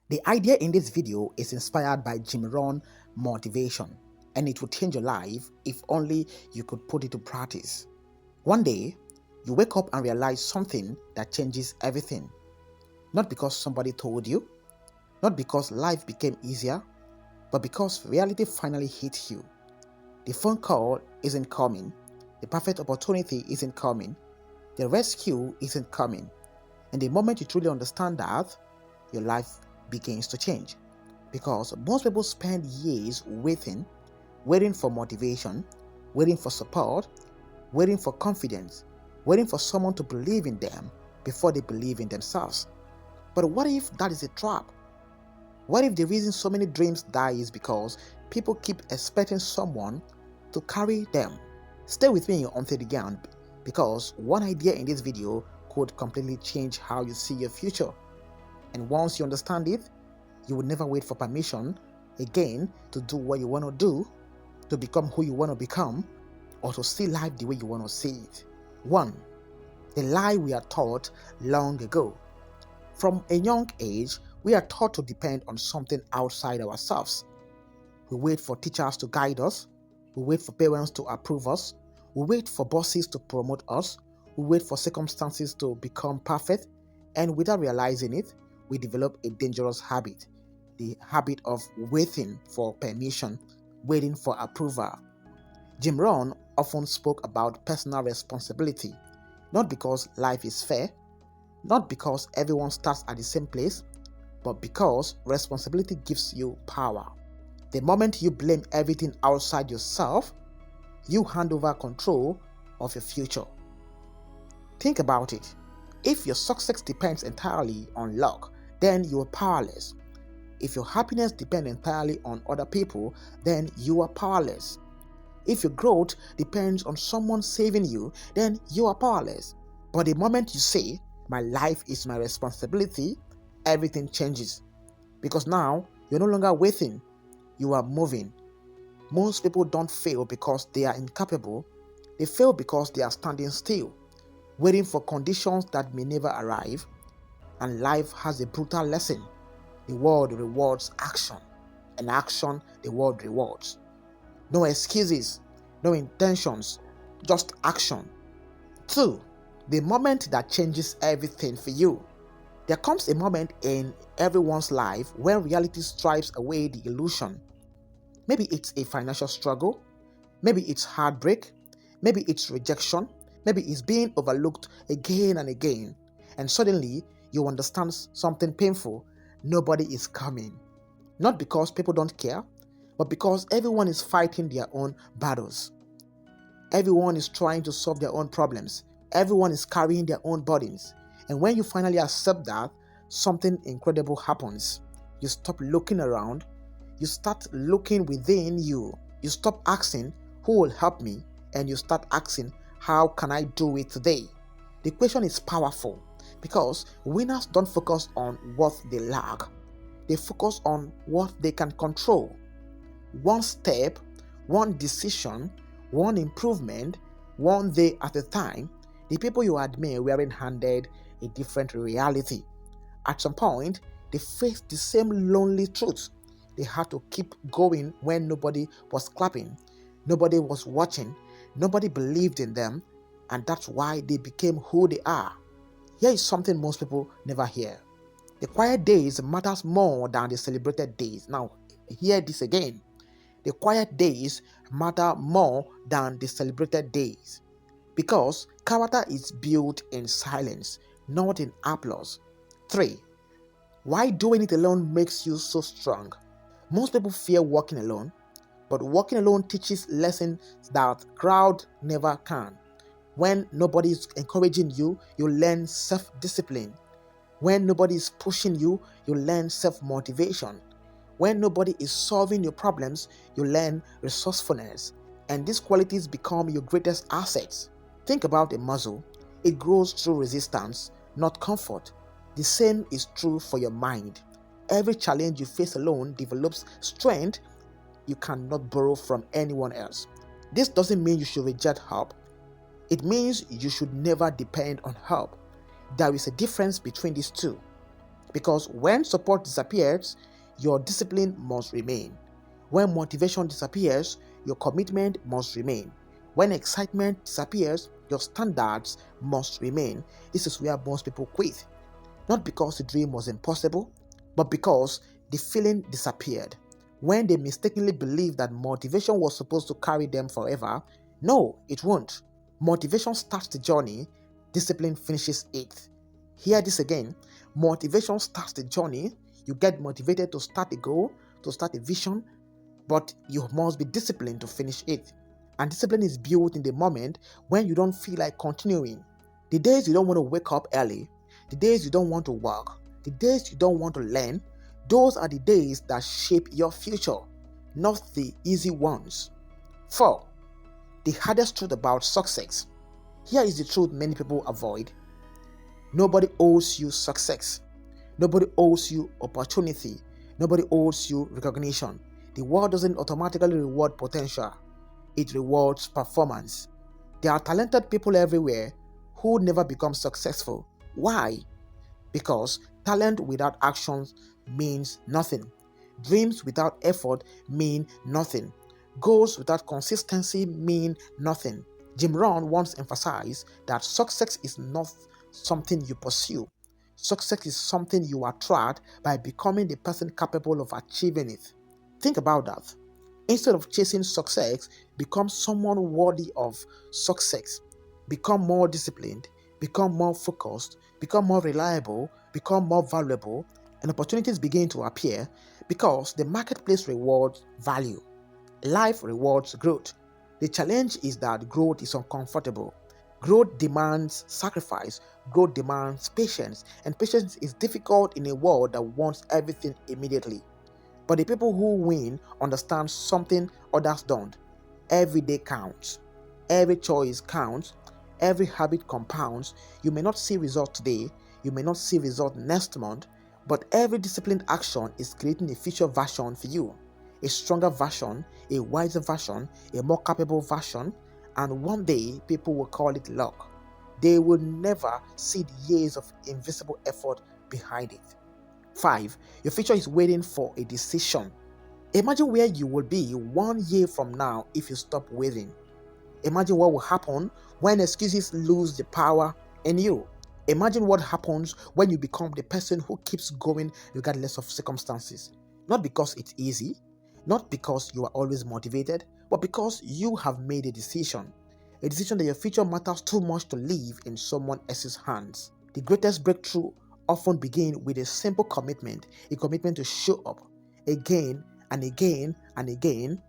The idea in this video is inspired by Jim Rohn Motivation, and it will change your life if only you could put it to practice. One day, you wake up and realize something that changes everything. Not because somebody told you, not because life became easier, but because reality finally hit you. The phone call isn't coming, the perfect opportunity isn't coming, the rescue isn't coming. And the moment you truly understand that, your life begins to change. Because most people spend years waiting for motivation, waiting for support, waiting for confidence, waiting for someone to believe in them before they believe in themselves. But what if that is a trap? What if the reason so many dreams die is because people keep expecting someone to carry them? Stay with me until the end, because one idea in this video could completely change how you see your future. And once you understand it, you will never wait for permission again to do what you want to do, to become who you want to become, or to see life the way you want to see it. 1. The lie we are taught long ago. From a young age, we are taught to depend on something outside ourselves. We wait for teachers to guide us. We wait for parents to approve us. We wait for bosses to promote us. We wait for circumstances to become perfect. And without realizing it, we develop a dangerous habit. The habit of waiting for permission, waiting for approval. Jim Rohn often spoke about personal responsibility, not because life is fair, not because everyone starts at the same place, but because responsibility gives you power. The moment you blame everything outside yourself, you hand over control of your future. Think about it. If your success depends entirely on luck, then you are powerless. If your happiness depends entirely on other people, then you are powerless. If your growth depends on someone saving you, then you are powerless. But the moment you say, "My life is my responsibility," everything changes. Because now, you're no longer waiting, you are moving. Most people don't fail because they are incapable, they fail because they are standing still, waiting for conditions that may never arrive. And life has a brutal lesson. The world rewards action, and action the world rewards. No excuses, no intentions, just action. 2. The moment that changes everything for you. There comes a moment in everyone's life when reality stripes away the illusion. Maybe it's a financial struggle, maybe it's heartbreak, maybe it's rejection, maybe it's being overlooked again and again, and suddenly you understand something painful. Nobody is coming. Not because people don't care, but because everyone is fighting their own battles. Everyone is trying to solve their own problems. Everyone is carrying their own burdens. And when you finally accept that, something incredible happens. You stop looking around. You start looking within you. You stop asking, "Who will help me?" And you start asking, "How can I do it today?" The question is powerful because winners don't focus on what they lack. They focus on what they can control. One step, one decision, one improvement, one day at a time. The people you admire weren't handed a different reality. At some point, they faced the same lonely truth. They had to keep going when nobody was clapping, nobody was watching, nobody believed in them, and that's why they became who they are. Here is something most people never hear. The quiet days matters more than the celebrated days. Now, hear this again. The quiet days matter more than the celebrated days. Because character is built in silence, not in applause. 3. Why doing it alone makes you so strong? Most people fear walking alone, but walking alone teaches lessons that crowd never can. When nobody is encouraging you, you learn self-discipline. When nobody is pushing you, you learn self-motivation. When nobody is solving your problems, you learn resourcefulness. And these qualities become your greatest assets. Think about a muscle. It grows through resistance, not comfort. The same is true for your mind. Every challenge you face alone develops strength you cannot borrow from anyone else. This doesn't mean you should reject help. It means you should never depend on help. There is a difference between these two. Because when support disappears, your discipline must remain. When motivation disappears, your commitment must remain. When excitement disappears, your standards must remain. This is where most people quit. Not because the dream was impossible, but because the feeling disappeared. When they mistakenly believed that motivation was supposed to carry them forever, no, it won't. Motivation starts the journey, discipline finishes it. Hear this again. Motivation starts the journey. You get motivated to start a goal, to start a vision, but you must be disciplined to finish it. And discipline is built in the moment when you don't feel like continuing. The days you don't want to wake up early, the days you don't want to work, the days you don't want to learn, those are the days that shape your future, not the easy ones. 4. The hardest truth about success. Here is the truth many people avoid. Nobody owes you success. Nobody owes you opportunity. Nobody owes you recognition. The world doesn't automatically reward potential. It rewards performance. There are talented people everywhere who never become successful. Why? Because talent without action means nothing. Dreams without effort mean nothing. Goals without consistency mean nothing. Jim Rohn once emphasized that success is not something you pursue. Success is something you attract by becoming the person capable of achieving it. Think about that. Instead of chasing success, become someone worthy of success. Become more disciplined, become more focused, become more reliable, become more valuable, and opportunities begin to appear because the marketplace rewards value. Life rewards growth. The challenge is that growth is uncomfortable. Growth demands sacrifice, growth demands patience, and patience is difficult in a world that wants everything immediately. But the people who win understand something others don't. Every day counts. Every choice counts. Every habit compounds. You may not see results today. You may not see results next month. But every disciplined action is creating a future version for you. A stronger version, a wiser version, a more capable version. And one day, people will call it luck. They will never see the years of invisible effort behind it. 5. Your future is waiting for a decision. Imagine where you will be 1 year from now if you stop waiting. Imagine what will happen when excuses lose the power in you. Imagine what happens when you become the person who keeps going regardless of circumstances. Not because it's easy, not because you are always motivated, but because you have made a decision. A decision that your future matters too much to leave in someone else's hands. The greatest breakthrough often begin with a simple commitment, a commitment to show up again and again and again,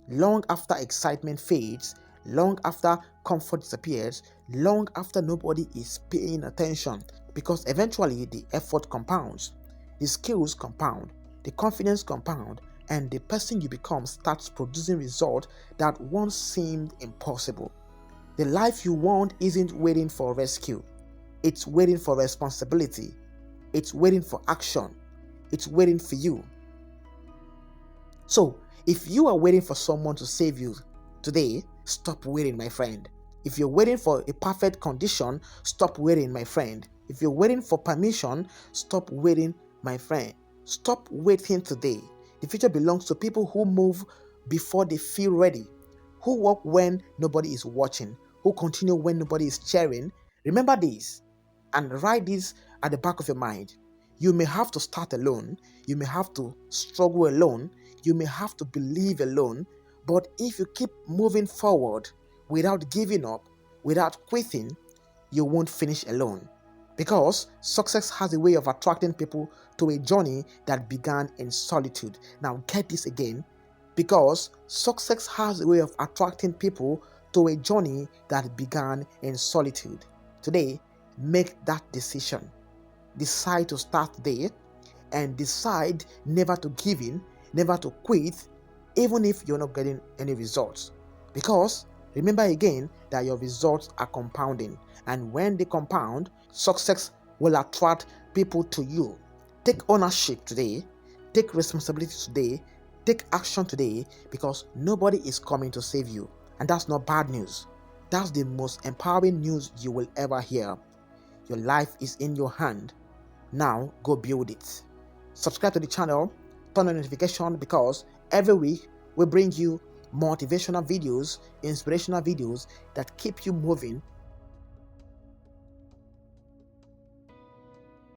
long after excitement fades, long after comfort disappears, long after nobody is paying attention, because eventually the effort compounds, the skills compound, the confidence compound, and the person you become starts producing results that once seemed impossible. The life you want isn't waiting for rescue. It's waiting for responsibility. It's waiting for action. It's waiting for you. So, if you are waiting for someone to save you today, stop waiting, my friend. If you're waiting for a perfect condition, stop waiting, my friend. If you're waiting for permission, stop waiting, my friend. Stop waiting today. The future belongs to people who move before they feel ready, who walk when nobody is watching, who continue when nobody is cheering. Remember this and write this at the back of your mind. You may have to start alone, you may have to struggle alone, you may have to believe alone, but if you keep moving forward without giving up, without quitting, you won't finish alone. Because success has a way of attracting people to a journey that began in solitude. Now, get this again. Because success has a way of attracting people to a journey that began in solitude. Today, make that decision. Decide to start there and decide never to give in, never to quit, even if you're not getting any results. Because remember again that your results are compounding, and when they compound, success will attract people to you. Take ownership today, take responsibility today, take action today, because nobody is coming to save you. And that's not bad news. That's the most empowering news you will ever hear. Your life is in your hand. Now go build it. Subscribe to the channel, turn on notification, because every week we bring you motivational videos, inspirational videos that keep you moving